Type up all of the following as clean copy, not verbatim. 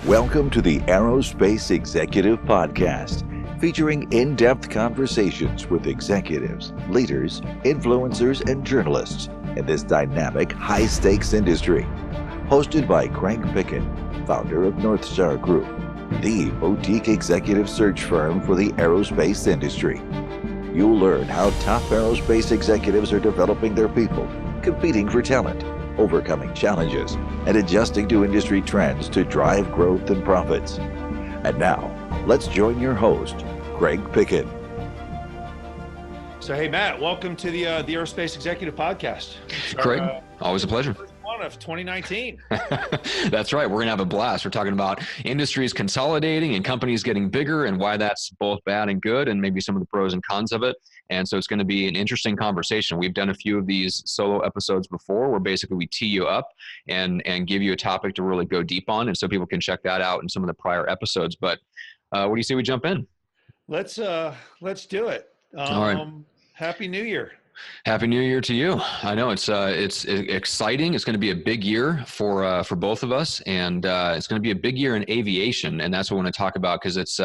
Welcome to the Aerospace Executive Podcast, featuring in-depth conversations with executives, leaders, influencers, and journalists in this dynamic, high-stakes industry. Hosted by Craig Picken, founder of North Star Group, the boutique executive search firm for the aerospace industry. You'll learn how top aerospace executives are developing their people, competing for talent, overcoming challenges, and adjusting to industry trends to drive growth and profits. And now, let's join your host, Craig Picken. So, hey, Matt, welcome to the Aerospace Executive Podcast. Craig, always a pleasure. First one of 2019. That's right. We're going to have a blast. We're talking about industries consolidating and companies getting bigger and why that's both bad and good, and maybe some of the pros and cons of it. And so it's going to be an interesting conversation. We've done a few of these solo episodes before where basically we tee you up and give you a topic to really go deep on. And so people can check that out in some of the prior episodes. But what do you say we jump in? Let's do it. All right. Happy New Year. Happy New Year to you. I know it's exciting. It's going to be a big year for both of us, and it's going to be a big year in aviation, and that's what I want to talk about because it's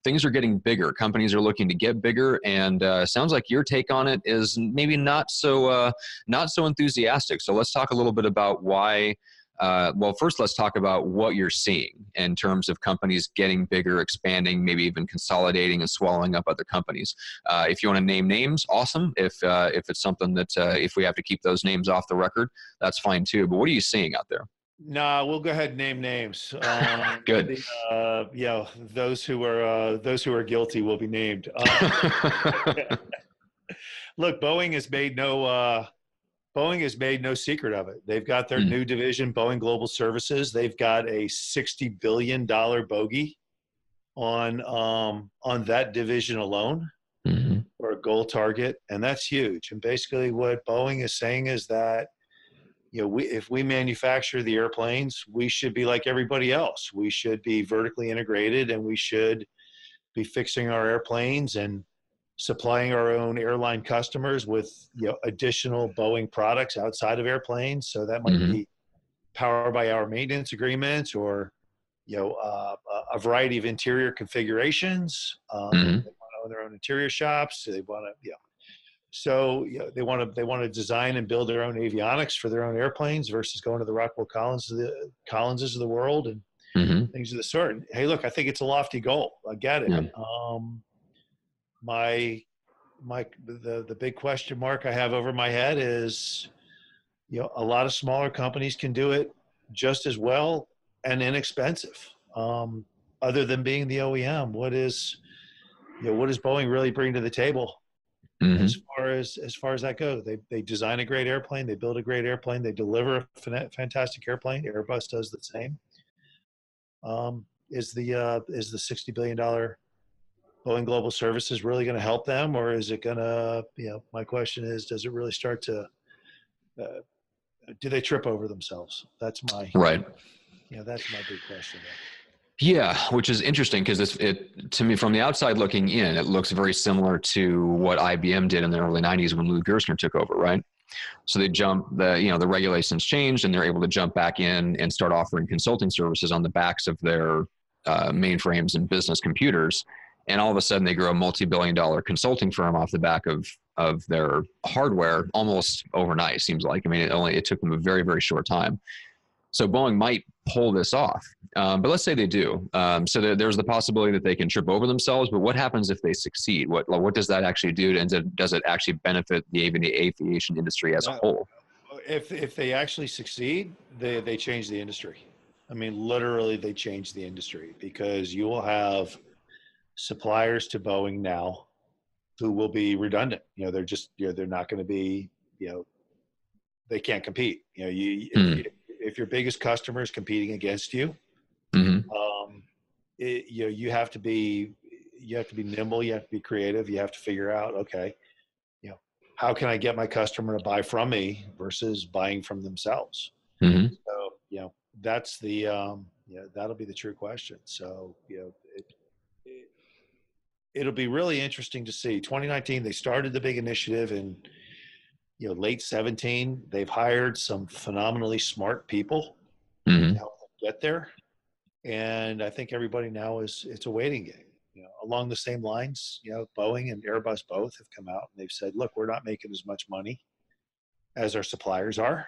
things are getting bigger. Companies are looking to get bigger, and sounds like your take on it is maybe not so enthusiastic. So let's talk a little bit about why. Well, first, let's talk about what you're seeing in terms of companies getting bigger, expanding, maybe even consolidating and swallowing up other companies. If you want to name names, awesome. If it's something that if we have to keep those names off the record, that's fine too. But what are you seeing out there? Nah, we'll go ahead and name names. Good. Those who are guilty will be named. Look, Boeing has made no secret of it. They've got their new division, Boeing Global Services. They've got a $60 billion bogey on that division alone, or a goal target, and that's huge. And basically, what Boeing is saying is that if we manufacture the airplanes, we should be like everybody else. We should be vertically integrated, and we should be fixing our airplanes and supplying our own airline customers with additional Boeing products outside of airplanes. So that might be power by hour maintenance agreements, or a variety of interior configurations. They want to own their own interior shops. They want to, they want to design and build their own avionics for their own airplanes versus going to the Rockwell Collinses of the world and things of the sort. And, hey, look, I think it's a lofty goal. I get it. The big question mark I have over my head is, a lot of smaller companies can do it just as well and inexpensive. Other than being the OEM, what does Boeing really bring to the table as far as that goes? They design a great airplane, they build a great airplane, they deliver a fantastic airplane. Airbus does the same. Is the $60 billion Boeing Global Services really going to help them, or is it going to, my question is, does it really start to, do they trip over themselves? That's my, that's my big question. Yeah, which is interesting because to me, from the outside looking in, it looks very similar to what IBM did in the early 90s when Lou Gerstner took over, right? So they the regulations changed and they're able to jump back in and start offering consulting services on the backs of their mainframes and business computers. And all of a sudden they grow a multi-billion-dollar consulting firm off the back of their hardware almost overnight, seems like. I mean, it took them a very, very short time. So Boeing might pull this off, but let's say they do. So there's the possibility that they can trip over themselves, but what happens if they succeed? What does that actually do? And does it actually benefit the aviation industry as a whole? If they actually succeed, they change the industry. I mean, literally they change the industry, because you will have suppliers to Boeing now who will be redundant. They're just, they're not going to be, they can't compete. If your biggest customer is competing against you, you have to be nimble. You have to be creative. You have to figure out, okay, how can I get my customer to buy from me versus buying from themselves? So, that's the, that'll be the true question. So, it'll be really interesting to see. 2019, they started the big initiative in late 17. They've hired some phenomenally smart people to help them get there. And I think everybody now it's a waiting game. Along the same lines, Boeing and Airbus both have come out and they've said, look, we're not making as much money as our suppliers are.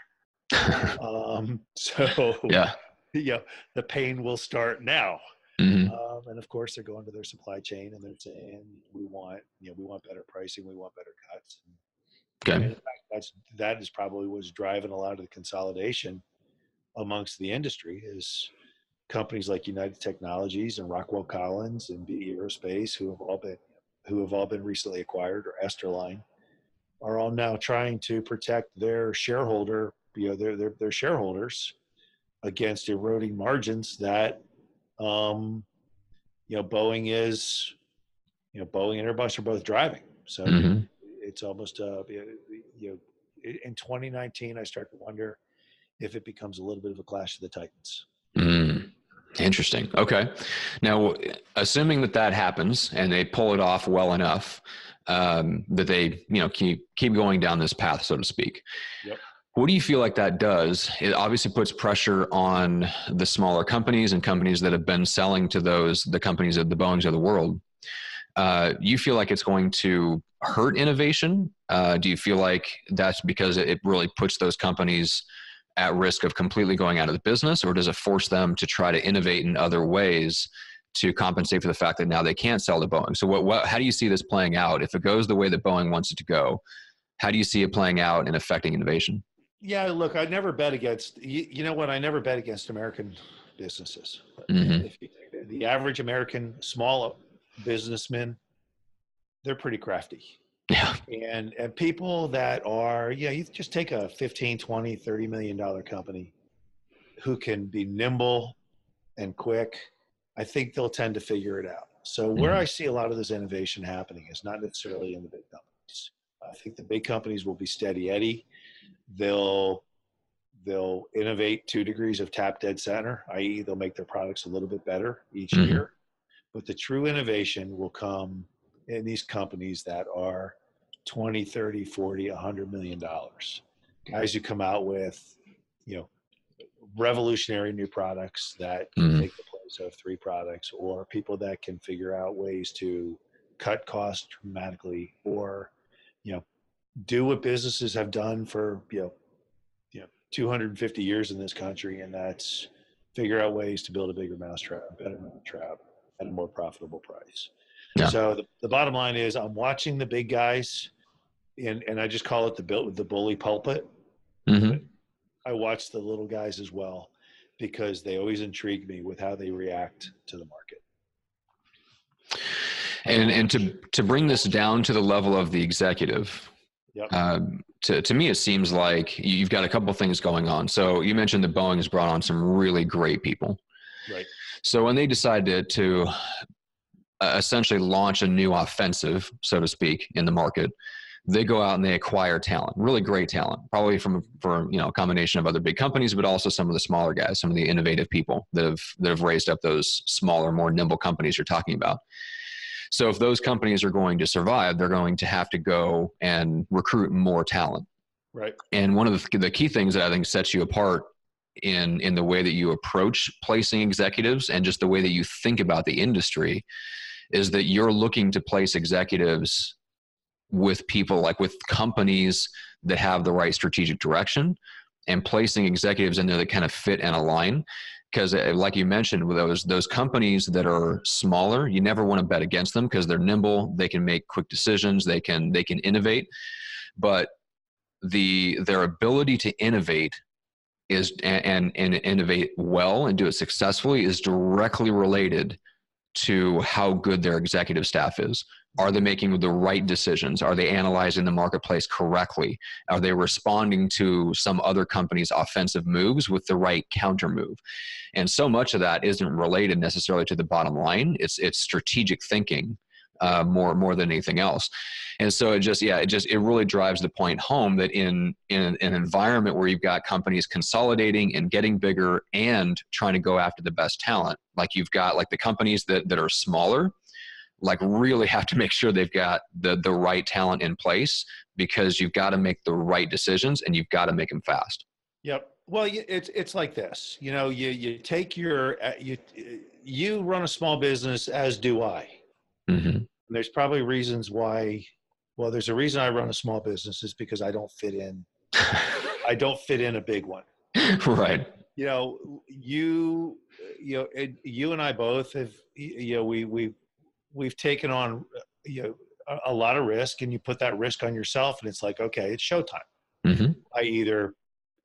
So Yeah. the pain will start now. Mm-hmm. And of course they're going to their supply chain and they're saying, we want better pricing. We want better cuts. Okay. And in fact, that is probably what's driving a lot of the consolidation amongst the industry is companies like United Technologies and Rockwell Collins and Aerospace, who have all been recently acquired, or Esterline, are all now trying to protect their shareholder, their shareholders against eroding margins that, Boeing and Airbus are both driving. So Mm-hmm. it's almost, in 2019, I start to wonder if it becomes a little bit of a clash of the titans. Mm. Interesting. Okay. Now, assuming that happens and they pull it off well enough, that they, keep going down this path, so to speak. Yep. What do you feel like that does? It obviously puts pressure on the smaller companies and companies that have been selling to the companies of the Boeings of the world. You feel like it's going to hurt innovation? Do you feel like that's because it really puts those companies at risk of completely going out of the business, or does it force them to try to innovate in other ways to compensate for the fact that now they can't sell to Boeing? So how do you see this playing out? If it goes the way that Boeing wants it to go, how do you see it playing out and affecting innovation? Yeah, look, I never bet against, I never bet against American businesses. Mm-hmm. If you take the average American small businessman, they're pretty crafty. Yeah. And people that are, you just take a 15, 20, $30 million company who can be nimble and quick. I think they'll tend to figure it out. So where I see a lot of this innovation happening is not necessarily in the big companies. I think the big companies will be steady Eddie. They'll innovate 2 degrees of tap dead center, i.e. they'll make their products a little bit better each year. But the true innovation will come in these companies that are 20, 30, 40, $100 million. Guys who come out with, revolutionary new products that can take the place of 3 products, or people that can figure out ways to cut costs dramatically, or, do what businesses have done for, 250 years in this country, and that's figure out ways to build a bigger mousetrap, a better mousetrap at a more profitable price. Yeah. So the bottom line is I'm watching the big guys, and I just call it the bully pulpit. Mm-hmm. I watch the little guys as well, because they always intrigue me with how they react to the market. And to bring this down to the level of the executive, yep. To me, it seems like you've got a couple of things going on. So you mentioned that Boeing has brought on some really great people. Right. So when they decided to essentially launch a new offensive, so to speak, in the market, they go out and they acquire talent, really great talent, probably from a combination of other big companies, but also some of the smaller guys, some of the innovative people that have raised up those smaller, more nimble companies you're talking about. So if those companies are going to survive, they're going to have to go and recruit more talent. Right. And one of the key things that I think sets you apart in the way that you approach placing executives and just the way that you think about the industry is that you're looking to place executives with people, like with companies that have the right strategic direction, and placing executives in there that kind of fit and align. Because like you mentioned, with those companies that are smaller, you never want to bet against them because they're nimble, they can make quick decisions, they can innovate, but their ability to innovate is and innovate well and do it successfully is directly related to how good their executive staff is. Are they making the right decisions? Are they analyzing the marketplace correctly? Are they responding to some other company's offensive moves with the right counter move? And so much of that isn't related necessarily to the bottom line. It's strategic thinking more than anything else. And so it really drives the point home that in an environment where you've got companies consolidating and getting bigger and trying to go after the best talent, like you've got like the companies that are smaller, like really have to make sure they've got the right talent in place, because you've got to make the right decisions and you've got to make them fast. Yep. Well, it's like this. You take your you run a small business, as do I. Mm-hmm. There's probably reasons why. Well, there's a reason I run a small business is because I don't fit in. I don't fit in a big one. Right. You and I both have. We've taken on a lot of risk, and you put that risk on yourself, and it's like, okay, it's showtime. Mm-hmm. I either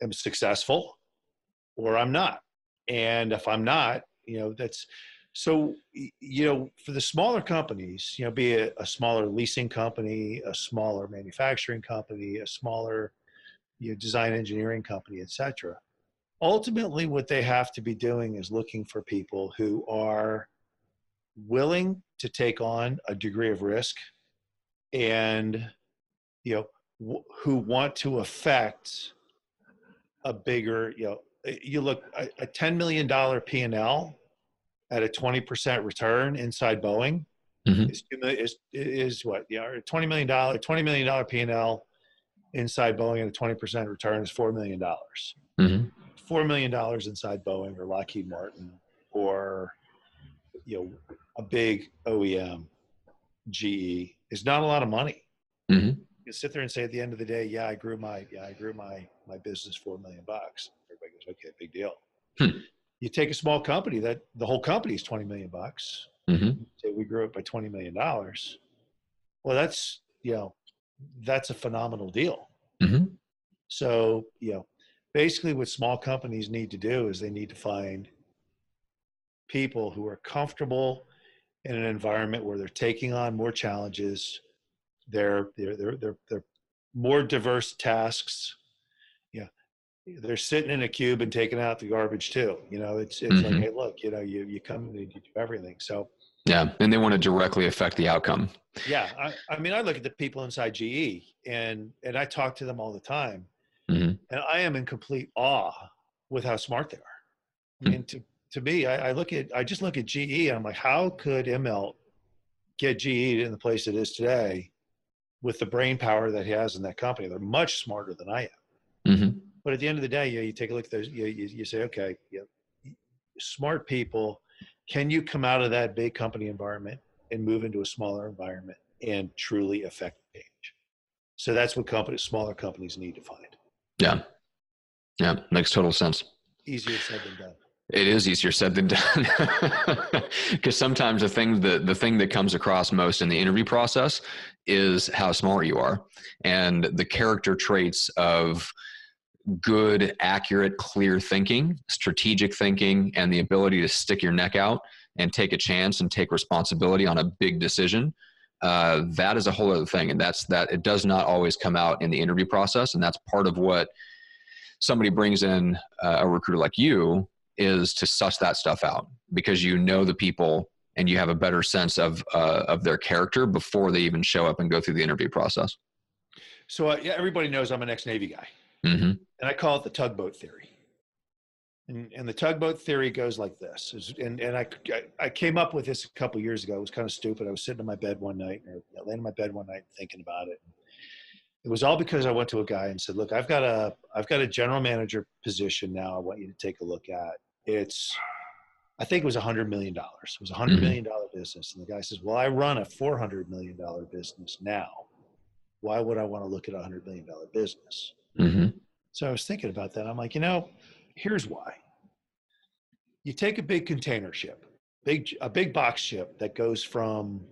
am successful or I'm not. And if I'm not, that's so, for the smaller companies, be it a smaller leasing company, a smaller manufacturing company, a smaller, design engineering company, et cetera. Ultimately, what they have to be doing is looking for people who are willing to take on a degree of risk and, who want to affect a bigger, you look a $10 million P&L at a 20% return inside Boeing Mm-hmm. is what? Yeah, $20 million P&L inside Boeing at a 20% return is $4 million. Mm-hmm. $4 million inside Boeing or Lockheed Martin or a big OEM, GE, is not a lot of money. Mm-hmm. You sit there and say at the end of the day, I grew my business $4 million. Everybody goes, okay, big deal. Hmm. You take a small company that the whole company is $20 million. Mm-hmm. Say we grew it by $20 million. Well, that's a phenomenal deal. Mm-hmm. So, basically what small companies need to do is they need to find people who are comfortable in an environment where they're taking on more challenges. They're more diverse tasks. They're sitting in a cube and taking out the garbage too. It's Mm-hmm. like, hey, look, you come and you do everything. So yeah, and they want to directly affect the outcome. yeah, I mean, I look at the people inside GE and I talk to them all the time, Mm-hmm. and I am in complete awe with how smart they are. I mean, to me, I just look at GE and I'm like, how could ML get GE in the place it is today with the brain power that he has in that company? They're much smarter than I am. Mm-hmm. But at the end of the day, you take a look at those, you say, okay, smart people, can you come out of that big company environment and move into a smaller environment and truly affect change? So that's what smaller companies need to find. Yeah. Yeah. Makes total sense. Easier said than done. It is easier said than done. Because sometimes the thing that comes across most in the interview process is how smart you are and the character traits of good, accurate, clear thinking, strategic thinking, and the ability to stick your neck out and take a chance and take responsibility on a big decision. That is a whole other thing. And that it does not always come out in the interview process. And that's part of what somebody brings in a recruiter like you is to suss that stuff out, because you know the people and you have a better sense of their character before they even show up and go through the interview process. So everybody knows I'm an ex-Navy guy. Mm-hmm. And I call it the tugboat theory. And the tugboat theory goes like this. And I came up with this a couple of years ago. It was kind of stupid. I was sitting in my bed one night, or laying in my bed one night thinking about it. It was all because I went to a guy and said, look, I've got a general manager position now I want you to take a look at. I think it was $100 million. It was a $100 million business. And the guy says, well, I run a $400 million business now. Why would I want to look at a $100 million business? Mm-hmm. So I was thinking about that. I'm like, here's why. You take a big container ship, a big box ship that goes from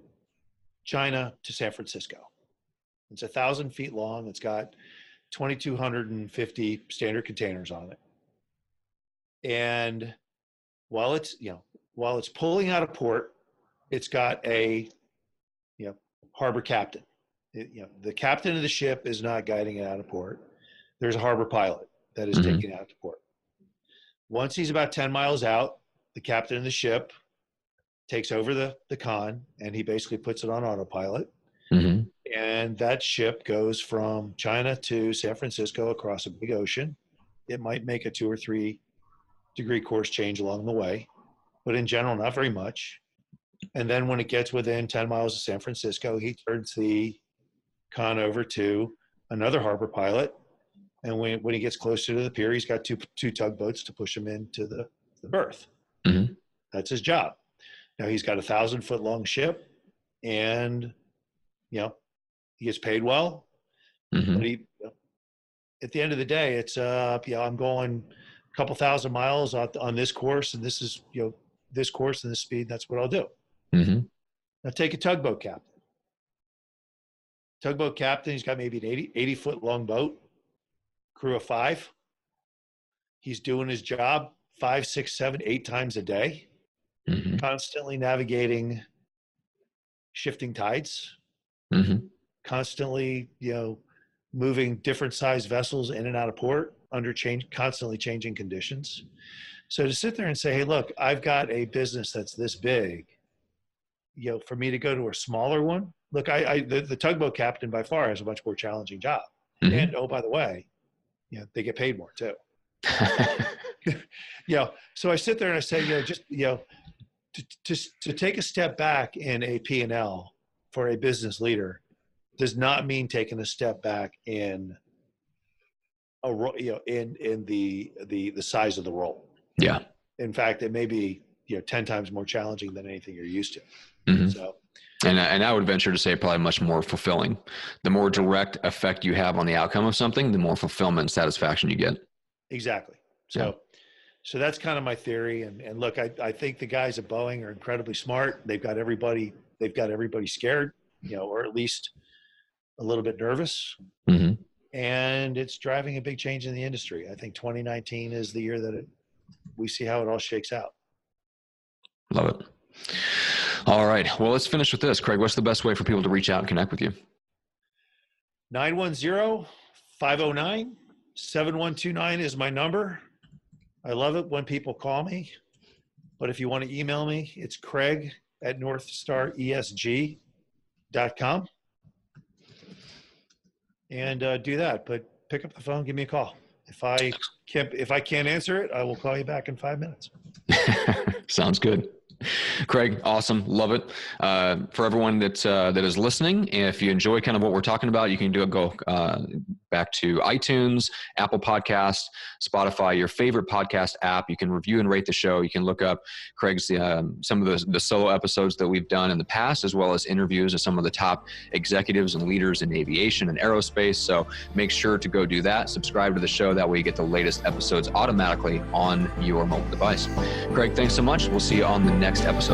China to San Francisco. It's 1,000 feet long. It's got 2,250 standard containers on it. And while it's pulling out of port, it's got a harbor captain. The captain of the ship is not guiding it out of port. There's a harbor pilot that is taking it out to port. Once he's about 10 miles out, the captain of the ship takes over the con, and he basically puts it on autopilot. Mm-hmm. And that ship goes from China to San Francisco across a big ocean. It might make a 2 or 3 degree course change along the way, but in general, not very much. And then when it gets within 10 miles of San Francisco, he turns the con over to another harbor pilot And when he gets closer to the pier, he's got two tugboats to push him into the berth. Mm-hmm. That's his job. Now he's got a 1,000-foot long ship, and he gets paid well. Mm-hmm. But at the end of the day, it's I'm going a couple thousand miles on this course, and this is this course and this speed. That's what I'll do. Mm-hmm. Now take a tugboat captain. Tugboat captain, he's got maybe an 80-foot long boat, crew of 5. He's doing his job 5, 6, 7, 8 times a day, mm-hmm. constantly navigating shifting tides, mm-hmm. constantly, moving different size vessels in and out of port under constantly changing conditions. So to sit there and say, hey, look, I've got a business that's this big, for me to go to a smaller one, look, the tugboat captain by far has a much more challenging job. Mm-hmm. And, oh, by the way, they get paid more too. So I sit there and I say, to take a step back in a P&L for a business leader does not mean taking a step back in in the size of the role. Yeah. In fact, it may be 10 times more challenging than anything you're used to. Mm-hmm. So, and I would venture to say probably much more fulfilling. The more direct effect you have on the outcome of something, the more fulfillment and satisfaction you get. Exactly. So that's kind of my theory. And look, I think the guys at Boeing are incredibly smart. They've got everybody scared, or at least a little bit nervous. Mm-hmm. And it's driving a big change in the industry. I think 2019 is the year that we see how it all shakes out. Love it. All right. Well, let's finish with this. Craig, what's the best way for people to reach out and connect with you? 910-509-7129 is my number. I love it when people call me. But if you want to email me, it's craig@northstaresg.com. And do that. But pick up the phone, give me a call. If I can't answer it, I will call you back in 5 minutes. Sounds good. Craig, awesome. Love it. For everyone that is listening, if you enjoy kind of what we're talking about, you can go back to iTunes, Apple Podcasts, Spotify, your favorite podcast app. You can review and rate the show. You can look up Craig's some of the solo episodes that we've done in the past, as well as interviews of some of the top executives and leaders in aviation and aerospace. So make sure to go do that. Subscribe to the show. That way you get the latest episodes automatically on your mobile device. Craig, thanks so much. We'll see you on the next episode.